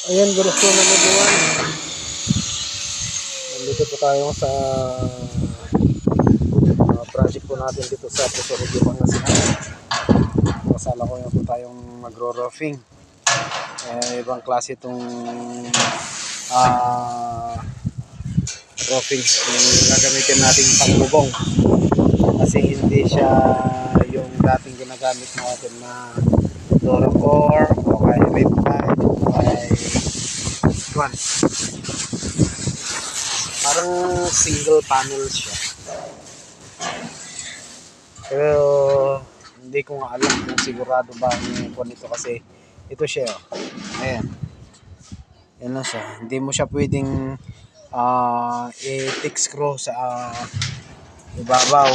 Ayan, good afternoon everyone. Nandito po tayo sa project po natin dito sa Puso Pangasinan. Kasala ko po tayong magro-roofing. Ibang klase itong roofing yung gagamitin natin pangbubong. Kasi hindi siya yung dating ginagamit natin na Dora 4 o kay Red 5 o kay one. Parang single panel siya. Pero hindi ko nga alam kung sigurado ba ang nito kasi ito siya. Ayan. Yan lang siya. Hindi mo siya pwedeng i-tick screw sa ibabaw.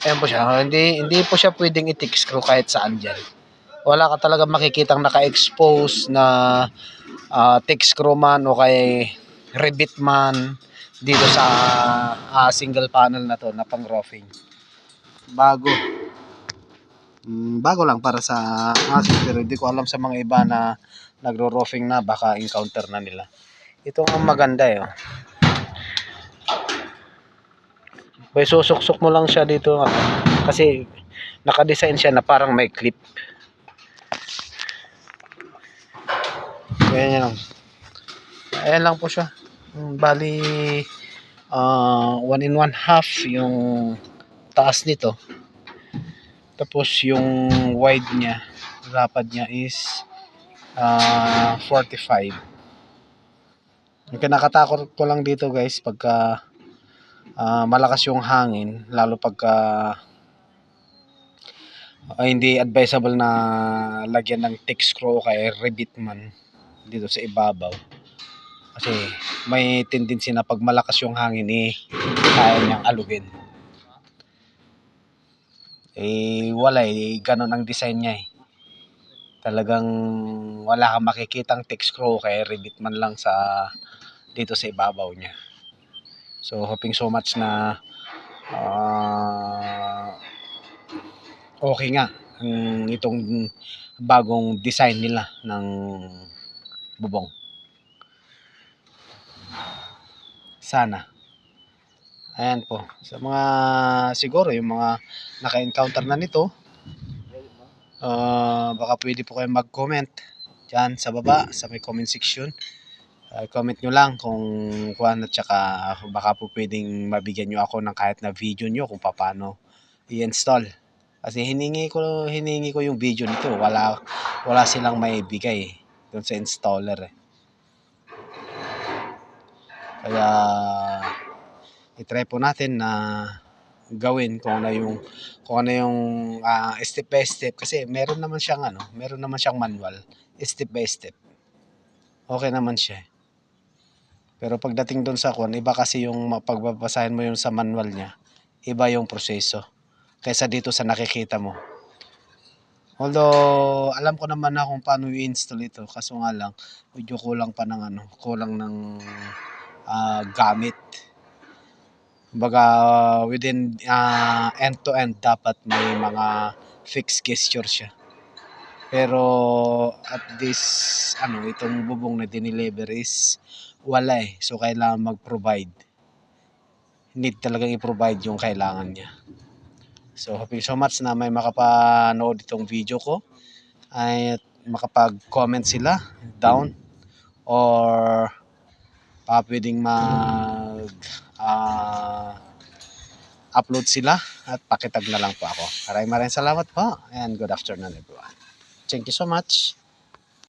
Ayan po siya. Hindi po siya pwedeng i-tick screw kahit saan dyan. Wala ka talaga makikitang naka-expose na tick screw man o kay rivet man dito sa single panel na to na pang roofing. Bago lang para sa akin, pero hindi ko alam sa mga iba na nagro-roofing na, baka encounter na nila. Ito ang maganda eh. May susuk-suk mo lang siya dito kasi naka-design siya na parang may clip. Ayan lang. Ayan lang po siya. Bali 1 in 1/2 yung taas nito. Tapos yung wide niya, lapad niya is 45. Yung kinakatakot ko lang dito guys pagka malakas yung hangin, lalo pagka hindi advisable na lagyan ng tick screw o kaya rivet man dito sa ibabaw. Kasi may tendency na pag malakas yung hangin kaya niyang alugin. Wala ganun ang design niya Talagang wala kang makikitang tick screw kaya rivet man lang dito sa ibabaw niya. So hoping so much na okay nga itong bagong design nila ng bubong. Sana. Ayan po. Sa mga siguro yung mga naka-encounter na nito, baka pwede po kayong mag-comment dyan sa baba sa may comment section. Comment nyo lang kung kuan, at saka baka po pwedeng mabigyan nyo ako ng kahit na video nyo kung paano i-install. Kasi hiningi ko yung video nito. Wala silang maibigay doon sa installer Kaya i-try po natin na gawin kung ano yung step by step kasi meron naman siyang manual, step by step. Okay naman siya. Pero pagdating doon sa iba kasi yung pagbabasahin mo yung sa manual niya, iba yung proseso kaysa dito sa nakikita mo. Although alam ko naman na kung paano i-install ito, kaso nga lang medyo kulang ng gamit. Baga within end to end dapat may mga fixed gesture siya. Pero at this itong bubong na dineliver is wala So kailangan mag-provide. Need talagang i-provide yung kailangan niya. So hoping so much na may makapanood itong video ko ay makapag-comment sila down or pwedeng upload sila at pakitag na lang po ako. Maraming salamat po and good afternoon everyone. Thank you so much.